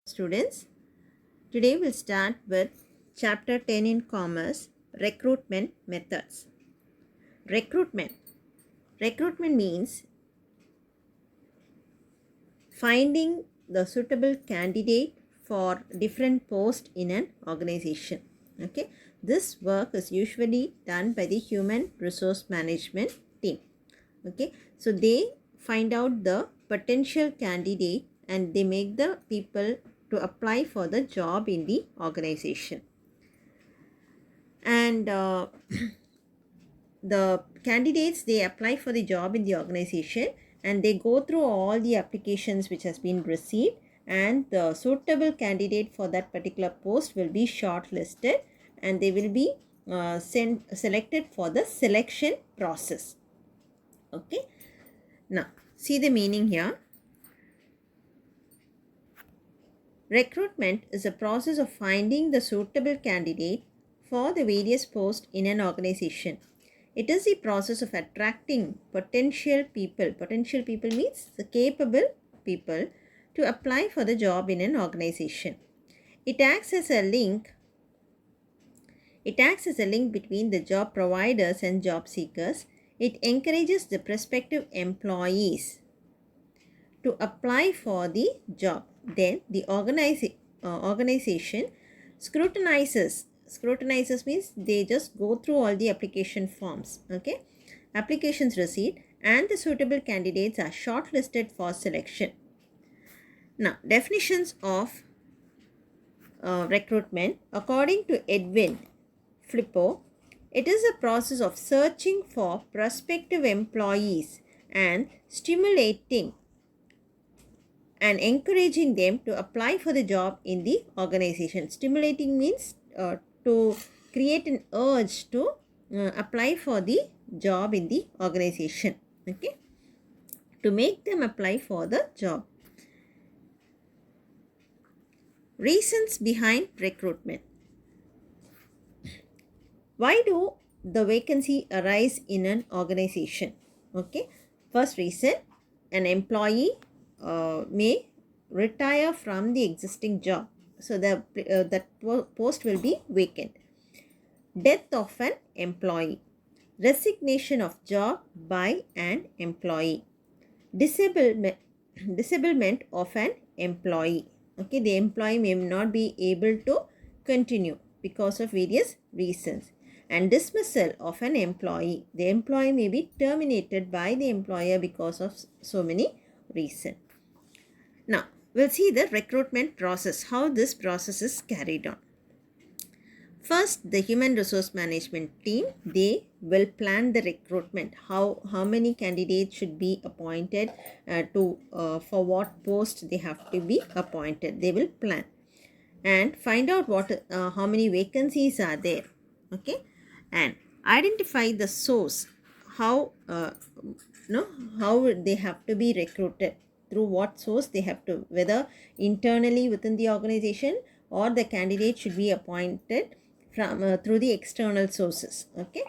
Students, today we'll start with chapter 10 in commerce, recruitment methods. Recruitment. Recruitment means finding the suitable candidate for different posts in an organization. Okay, this work is usually done by the human resource management team. Okay, so they find out the potential candidate and they make the people to apply for the job in the organization. And the candidates, they apply for the job in the organization and they go through all the applications which has been received, and the suitable candidate for that particular post will be shortlisted and they will be selected for the selection process. Okay, now see the meaning here. Recruitment is a process of finding the suitable candidate for the various posts in an organization. It is the process of attracting potential people. Potential people means the capable people to apply for the job in an organization. It acts as a link between the job providers and job seekers. It encourages the prospective employees to apply for the job. Then the organization scrutinizes means they just go through all the application forms. Okay, applications received and the suitable candidates are shortlisted for selection. Now, definitions of recruitment according to Edwin Flippo, it is a process of searching for prospective employees and stimulating and encouraging them to apply for the job in the organization. Stimulating means to create an urge to apply for the job in the organization. Okay, to make them apply for the job. Reasons behind recruitment. Why do the vacancy arise in an organization? Okay, first reason, an employee may retire from the existing job, so that post will be vacant. Death of an employee, resignation of job by an employee, disablement of an employee. Okay, the employee may not be able to continue because of various reasons, and dismissal of an employee. The employee may be terminated by the employer because of so many reasons. Now, we'll see the recruitment process, how this process is carried on. First, the human resource management team, they will plan the recruitment. How many candidates should be appointed for what post they have to be appointed. They will plan and find out how many vacancies are there. Okay, and identify the source, how they have to be recruited, through what source they have to, whether internally within the organization or the candidate should be appointed from through the external sources. Okay,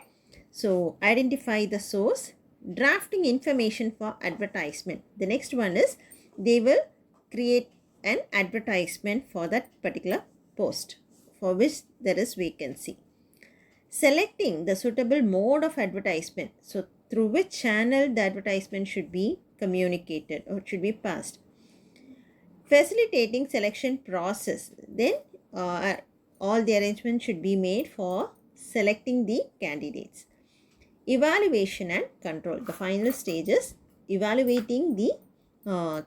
so identify the source. Drafting information for advertisement. The next one is they will create an advertisement for that particular post for which there is vacancy. Selecting the suitable mode of advertisement, so through which channel the advertisement should be communicated or should be passed. Facilitating selection process, then all the arrangements should be made for selecting the candidates. Evaluation and control, the final stage is evaluating the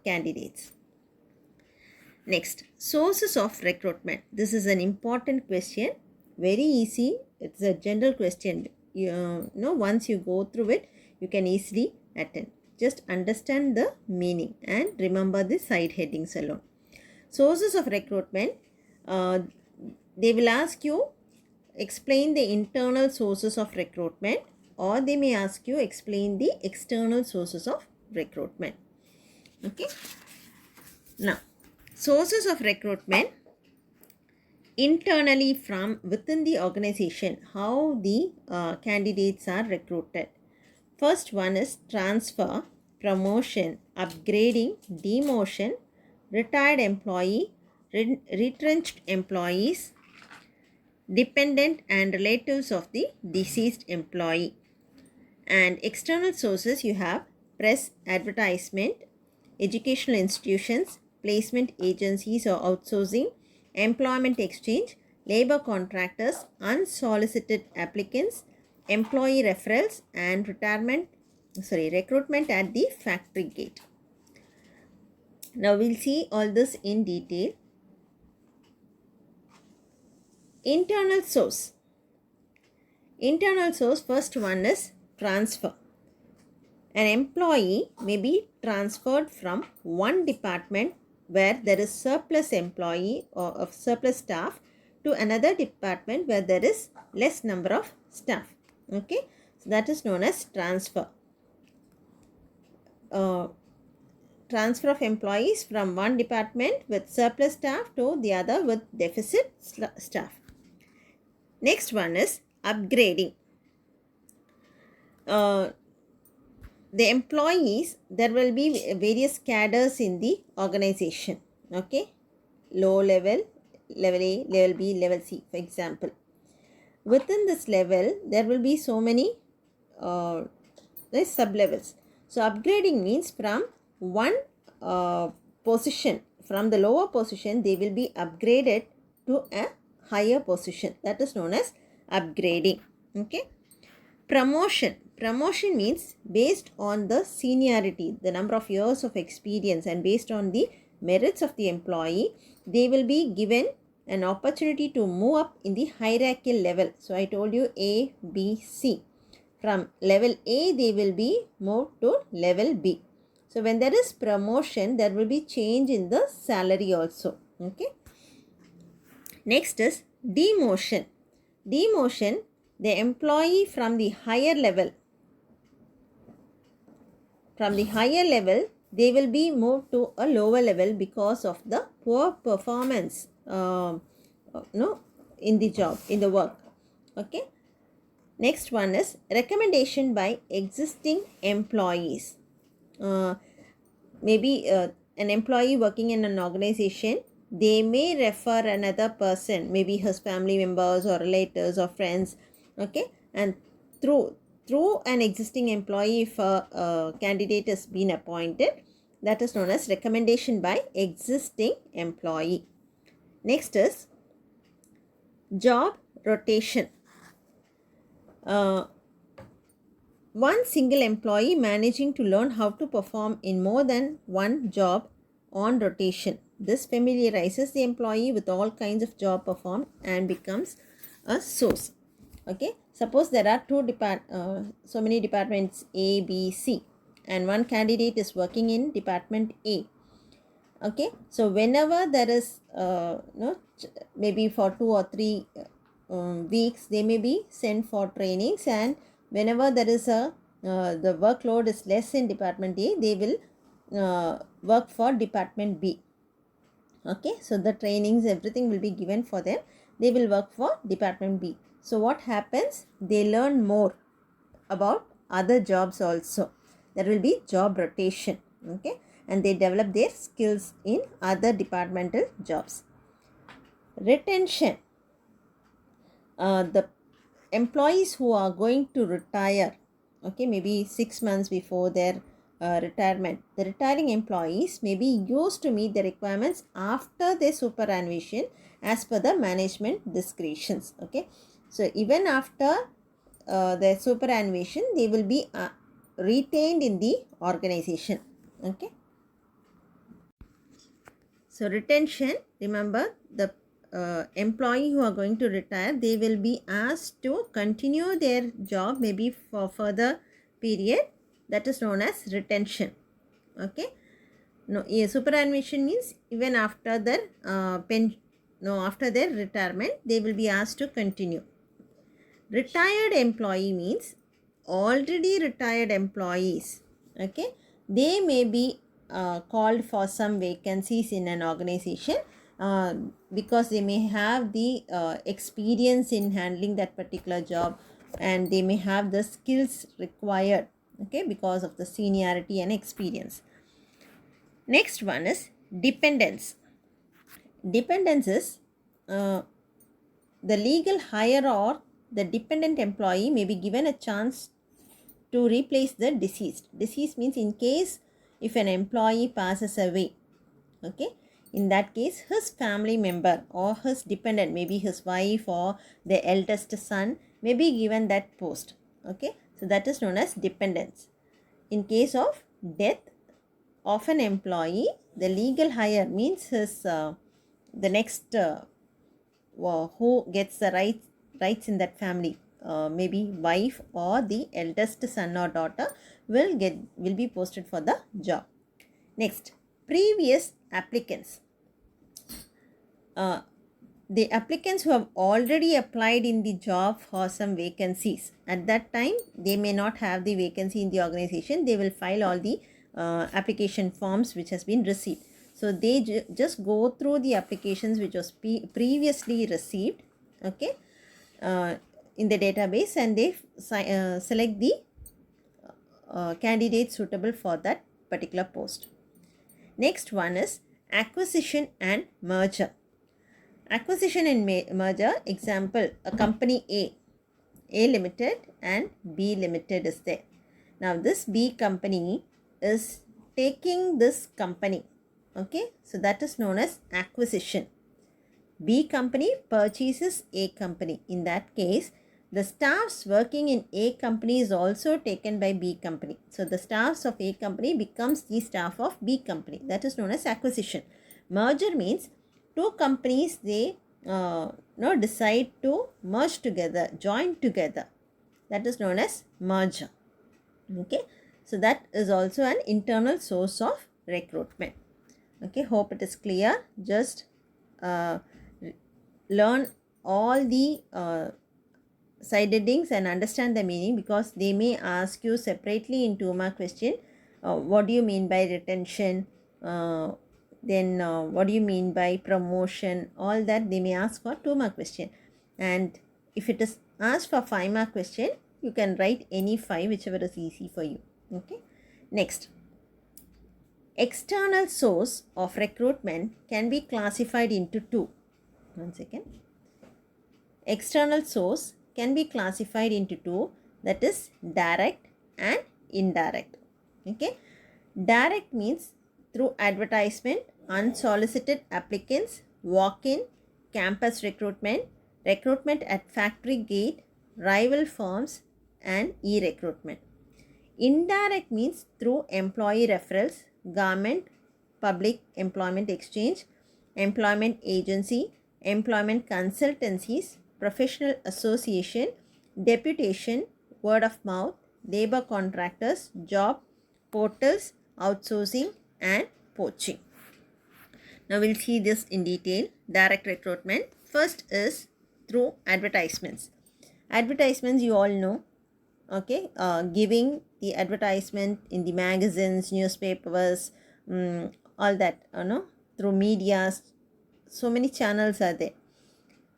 candidates. Next, sources of recruitment. This is an important question, very easy. It's a general question. Once you go through it, you can easily attend. Just understand the meaning and remember the side headings alone. Sources of recruitment, they will ask you explain the internal sources of recruitment, or they may ask you explain the external sources of recruitment. Okay, now sources of recruitment internally from within the organization, how the candidates are recruited. First one is transfer, promotion, upgrading, demotion, retired employee, retrenched employees, dependent and relatives of the deceased employee. And external sources, you have press, advertisement, educational institutions, placement agencies or outsourcing, employment exchange, labor contractors, unsolicited applicants, employee referrals, and recruitment at the factory gate. Now we'll see all this in detail. Internal source. Internal source, first one is transfer. An employee may be transferred from one department where there is surplus employee or of surplus staff to another department where there is less number of staff. Okay, so that is known as transfer. Transfer of employees from one department with surplus staff to the other with deficit staff. Next one is upgrading. The employees, there will be various cadres in the organization. Okay, low level, level A, level B, level C, for example. Within this level, there will be so many sub-levels. So upgrading means from one position, from the lower position, they will be upgraded to a higher position. That is known as upgrading. Okay. Promotion. Promotion means based on the seniority, the number of years of experience, and based on the merits of the employee, they will be given an opportunity to move up in the hierarchical level. So I told you A, B, C. From level A, they will be moved to level B. So when there is promotion, there will be change in the salary also. Okay. Next is demotion. Demotion, the employee from the higher level, they will be moved to a lower level because of the poor performance in the job, in the work. Okay. Next one is recommendation by existing employees. Maybe an employee working in an organization, they may refer another person, maybe his family members or relatives or friends. Okay, and through an existing employee, if a candidate has been appointed, that is known as recommendation by existing employee. Next is job rotation. One single employee managing to learn how to perform in more than one job on rotation. This familiarizes the employee with all kinds of job performed and becomes a source. Okay, suppose there are so many departments A, B, C, and one candidate is working in department A. Okay, so whenever there is maybe for 2 or 3 weeks, they may be sent for trainings, and whenever there is the workload is less in department A, they will work for department B. Okay, so the trainings, everything will be given for them. They will work for department B. So what happens? They learn more about other jobs also. There will be job rotation. Okay, and they develop their skills in other departmental jobs. Retention. The employees who are going to retire, okay, maybe 6 months before their retirement, the retiring employees may be used to meet the requirements after their superannuation as per the management discretions. Okay, so even after their superannuation, they will be retained in the organization. Okay, so retention, remember, the employee who are going to retire, they will be asked to continue their job maybe for further period. That is known as retention. Okay, superannuation means even after their after their retirement, they will be asked to continue. Retired employee means already retired employees. Okay, they may be called for some vacancies in an organization because they may have the experience in handling that particular job, and they may have the skills required, okay, because of the seniority and experience. Next one is dependence. Dependence is the legal hire or the dependent employee may be given a chance to replace the deceased. Deceased means in case if an employee passes away, okay, in that case his family member or his dependent, maybe his wife or the eldest son, may be given that post. Okay, so that is known as dependence. In case of death of an employee, the legal hire means his the next who gets the rights in that family, maybe wife or the eldest son or daughter, will be posted for the job. Next, previous applicants. The applicants who have already applied in the job for some vacancies, at that time they may not have the vacancy in the organization. They will file all the application forms which has been received. So they just go through the applications which was previously received, okay, in the database, and they select the candidate suitable for that particular post. Next one is acquisition and merger. Acquisition and merger, example, a company A Limited and B Limited is there. Now this B company is taking this company, okay, so that is known as acquisition. B company purchases A company. In that case, the staffs working in A company is also taken by B company. So the staffs of A company becomes the staff of B company. That is known as acquisition. Merger means two companies, they decide to merge together, join together. That is known as merger. Okay, so that is also an internal source of recruitment. Okay, hope it is clear. Just learn all the side headings and understand the meaning, because they may ask you separately in 2-mark question. What do you mean by retention? Then what do you mean by promotion? All that they may ask for 2-mark question. And if it is asked for 5-mark question, you can write any 5, whichever is easy for you. Okay. Next, external source of recruitment can be classified into 2. One second. External source can be classified into 2, that is direct and indirect. Okay. Direct means through advertisement, unsolicited applicants, walk-in, campus recruitment, recruitment at factory gate, rival firms, and e-recruitment. Indirect means through employee referrals, government, public employment exchange, employment agency, employment consultancies, professional association, deputation, word of mouth, labor contractors, job portals, outsourcing, and poaching. Now we'll see this in detail. Direct recruitment. First is through advertisements. Advertisements, you all know, okay, giving the advertisement in the magazines, newspapers, all that, through medias. So many channels are there.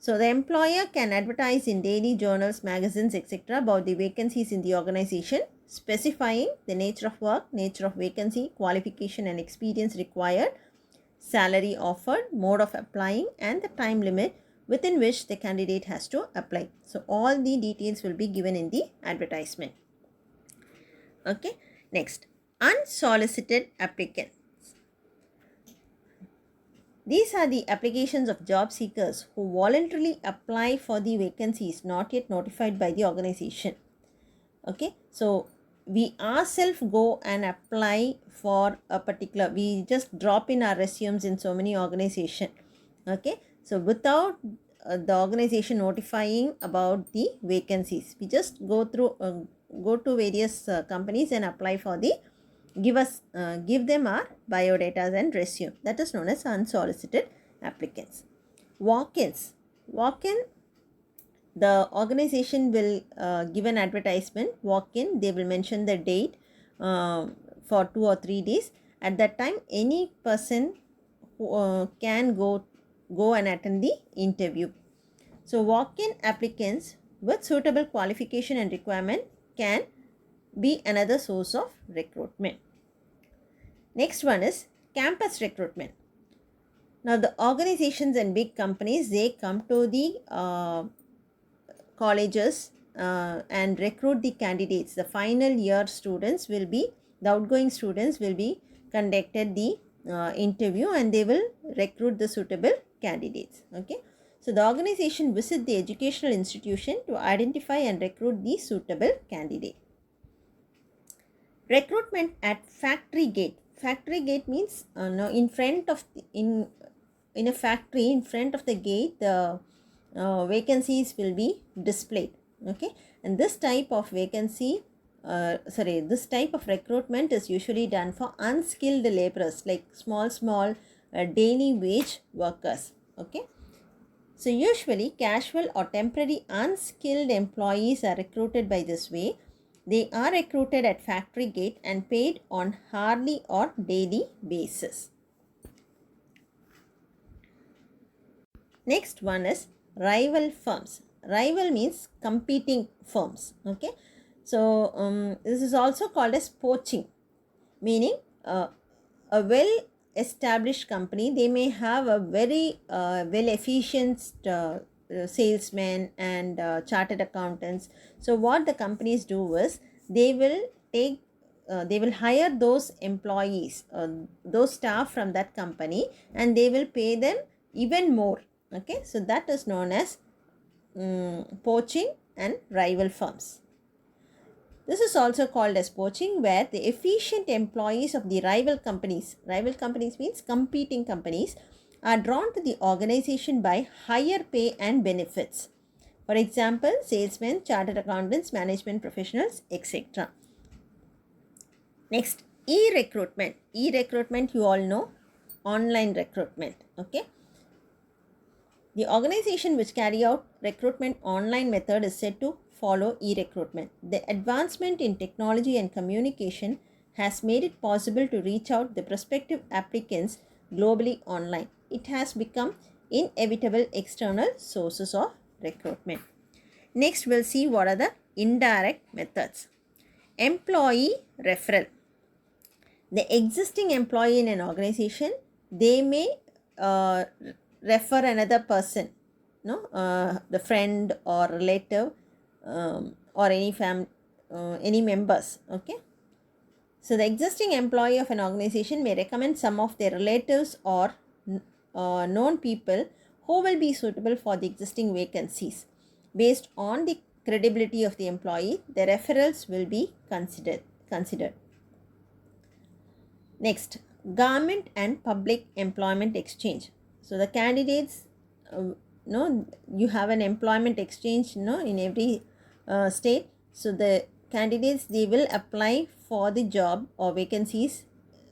So the employer can advertise in daily journals, magazines, etc. about the vacancies in the organization, specifying the nature of work, nature of vacancy, qualification and experience required, salary offered, mode of applying, and the time limit within which the candidate has to apply. So all the details will be given in the advertisement. Okay. Next, unsolicited applicants. These are the applications of job seekers who voluntarily apply for the vacancies not yet notified by the organization. Okay, so we ourselves go and apply for a particular, we just drop in our resumes in so many organizations. Okay, so without the organization notifying about the vacancies, we just go to various companies and apply for the, give them our biodata and resume. That is known as unsolicited applicants. Walk-ins. Walk-in, the organization will give an advertisement, walk-in, they will mention the date for 2 or 3 days. At that time, any person who, can go and attend the interview. So walk-in applicants with suitable qualification and requirement can be another source of recruitment. Next one is campus recruitment. Now the organizations and big companies, they come to the colleges and recruit the candidates. The final year students will be, the outgoing students will be conducted the interview, and they will recruit the suitable candidates. Okay, so the organization visit the educational institution to identify and recruit the suitable candidate. Recruitment at factory gate. Factory gate means no, in front of the, in a factory, in front of the gate, the vacancies will be displayed. Okay, and this type of vacancy, this type of recruitment is usually done for unskilled laborers, like small daily wage workers. Okay, so usually casual or temporary unskilled employees are recruited by this way. They are recruited at factory gate and paid on hourly or daily basis. Next one is rival firms. Rival means competing firms. Okay, so this is also called as poaching, meaning a well established company, they may have a very well efficient salesmen and chartered accountants. So what the companies do is they will take they will hire those employees, those staff from that company, and they will pay them even more. Okay, so that is known as poaching and rival firms. This is also called as poaching, where the efficient employees of the rival companies means competing companies, are drawn to the organization by higher pay and benefits. For example, salesmen, chartered accountants, management professionals, etc. Next, e-recruitment. E-recruitment, you all know, online recruitment. Okay. The organization which carry out recruitment online method is said to follow e-recruitment. The advancement in technology and communication has made it possible to reach out the prospective applicants globally online. It has become inevitable external sources of recruitment. Next, we'll see what are the indirect methods. Employee referral. The existing employee in an organization, they may refer another person, the friend or relative, or any members. Okay, so the existing employee of an organization may recommend some of their relatives or known people who will be suitable for the existing vacancies. Based on the credibility of the employee, the referrals will be considered. Next, government and public employment exchange. So the candidates, you have an employment exchange, in every state. So the candidates, they will apply for the job or vacancies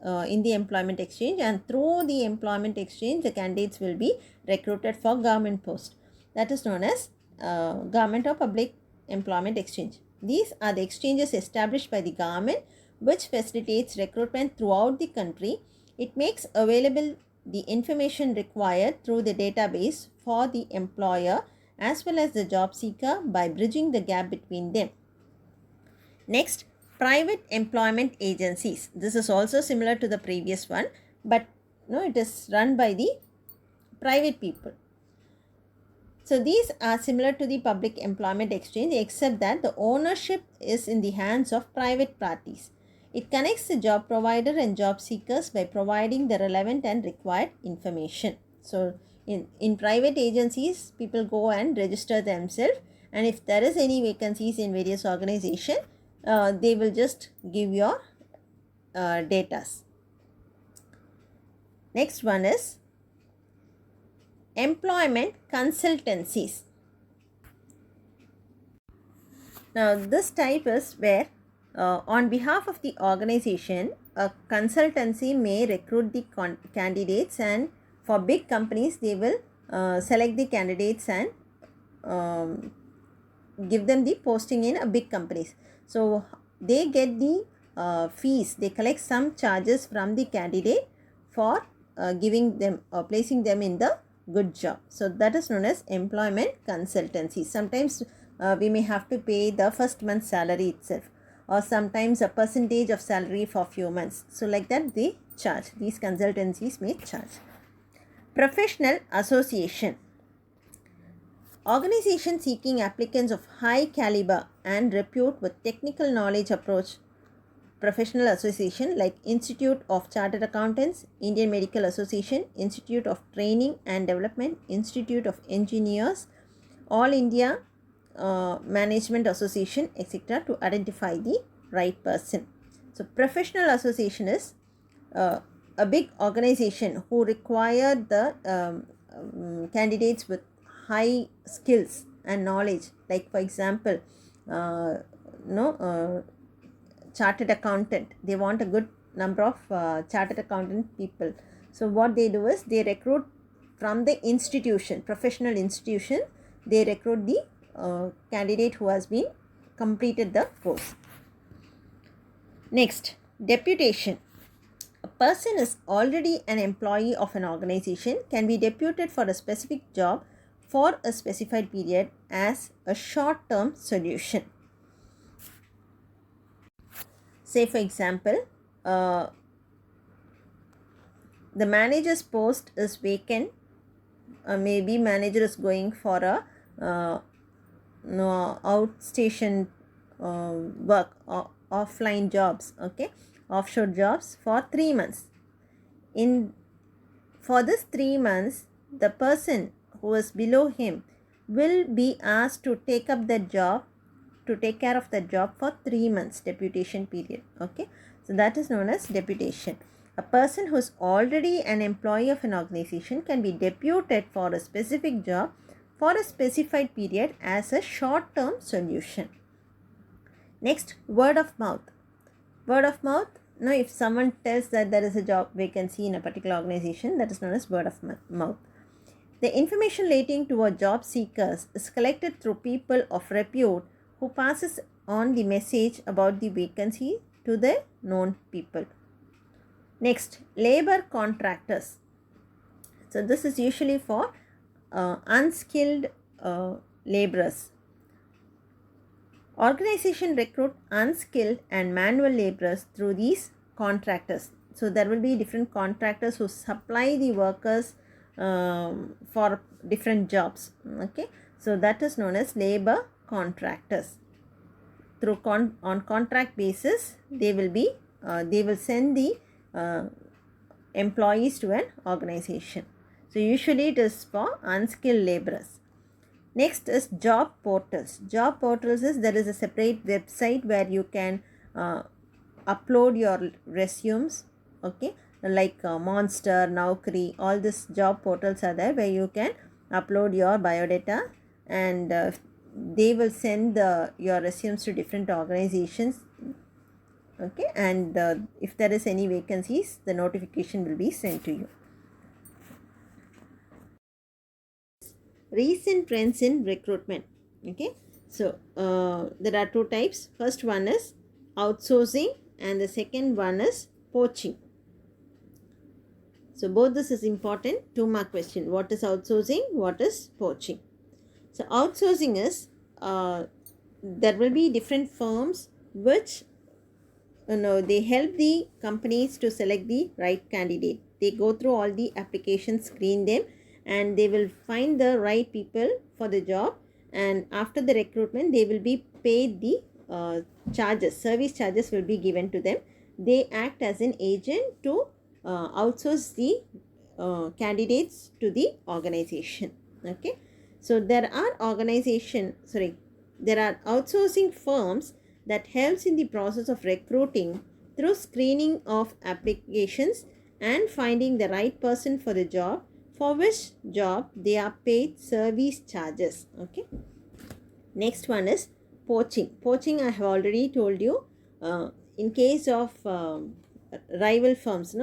in the employment exchange, and through the employment exchange, the candidates will be recruited for government post. That is known as government or public employment exchange. These are the exchanges established by the government, which facilitates recruitment throughout the country. It makes available the information required through the database for the employer as well as the job seeker by bridging the gap between them. Next, private employment agencies. This is also similar to the previous one, but it is run by the private people. So these are similar to the public employment exchange, except that the ownership is in the hands of private parties. It connects the job provider and job seekers by providing the relevant and required information. So in private agencies, people go and register themselves, and if there is any vacancies in various organizations, they will just give your data. Next one is employment consultancies. Now this type is where on behalf of the organization, a consultancy may recruit the candidates, and for big companies, they will select the candidates and give them the posting in a big companies. So they get the fees, they collect some charges from the candidate for giving them or placing them in the good job. So that is known as employment consultancy. Sometimes we may have to pay the first month's salary itself, or sometimes a percentage of salary for few months. So like that they charge. These consultancies may charge. Professional association. Organization seeking applicants of high caliber and repute with technical knowledge approach professional association like Institute of Chartered Accountants, Indian Medical Association, Institute of Training and Development, Institute of Engineers, All India Management Association, etc. to identify the right person. So professional association is a big organization who require the candidates with high skills and knowledge, like for example chartered accountant. They want a good number of chartered accountant people. So what they do is they recruit from the institution, professional institution. They recruit the candidate who has been completed the course. Next, deputation. A person is already an employee of an organization, can be deputed for a specific job for a specified period as a short-term solution. Say for example, the manager's post is vacant. Maybe manager is going for a outstation work or offline jobs, okay, offshore jobs for 3 months. For this 3 months, the person who is below him will be asked to take up that job, to take care of that job for 3 months, deputation period, okay. So that is known as deputation. A person who is already an employee of an organization can be deputed for a specific job for a specified period as a short-term solution. Next, word of mouth. Word of mouth. Now, if someone tells that there is a job vacancy in a particular organization, that is known as word of mouth. The information relating to a job seekers is collected through people of repute who passes on the message about the vacancy to the known people. Next, labor contractors. So this is usually for unskilled laborers. Organization recruit unskilled and manual laborers through these contractors. So there will be different contractors who supply the workers for different jobs, okay. So that is known as labor contractors. Through on contract basis, they will send the employees to an organization. So usually it is for unskilled laborers. Next is job portals. Job portals is there is a separate website where you can upload your resumes, okay, like Monster, Naukri, all these job portals are there where you can upload your biodata, and they will send your resumes to different organizations, okay, and if there is any vacancies, the notification will be sent to you. Recent trends in recruitment, okay. So there are two types. First one is outsourcing and the second one is poaching. So both this is important. 2 mark question. What is outsourcing? What is poaching? So outsourcing is there will be different firms which they help the companies to select the right candidate. They go through all the applications, screen them, and they will find the right people for the job, and after the recruitment they will be paid the charges, service charges will be given to them. They act as an agent to outsource the candidates to the organization, okay. So there are outsourcing firms that helps in the process of recruiting through screening of applications and finding the right person for the job, for which job they are paid service charges, okay. Next one is poaching. Poaching I have already told you. In case of rival firms,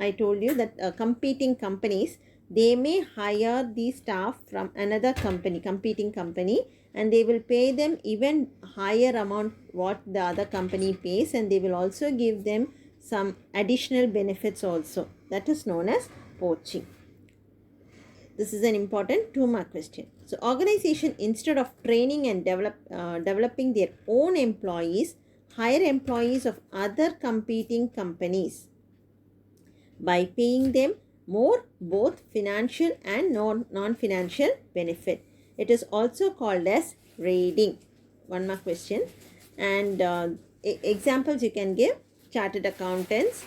I told you that competing companies, they may hire the staff from another company, competing company, and they will pay them even higher amount what the other company pays, and they will also give them some additional benefits also. That is known as poaching. This is an important 2 mark question. So organization, instead of training and developing their own employees, hire employees of other competing companies by paying them more both financial and non-financial benefit. It is also called as raiding. One more question. And examples you can give: chartered accountants,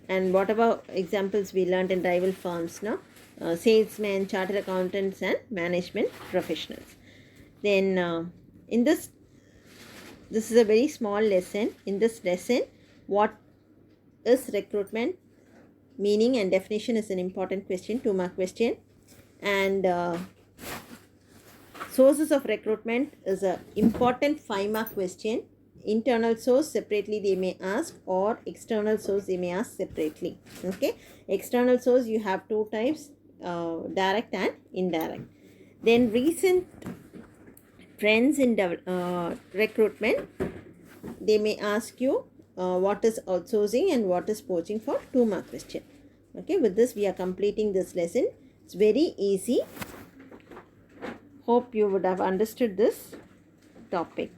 and whatever examples we learned in rival firms, no? Salesmen, chartered accountants, and management professionals. Then in this is a very small lesson. In this lesson, what is recruitment? Meaning and definition is an important question, 2-mark question. And sources of recruitment is a important 5-mark question. Internal source separately they may ask, or external source they may ask separately. Okay, external source you have 2 types, direct and indirect. Then recent trends in recruitment, they may ask you what is outsourcing and what is poaching for 2-mark question. Okay, with this we are completing this lesson. It's very easy. Hope you would have understood this topic.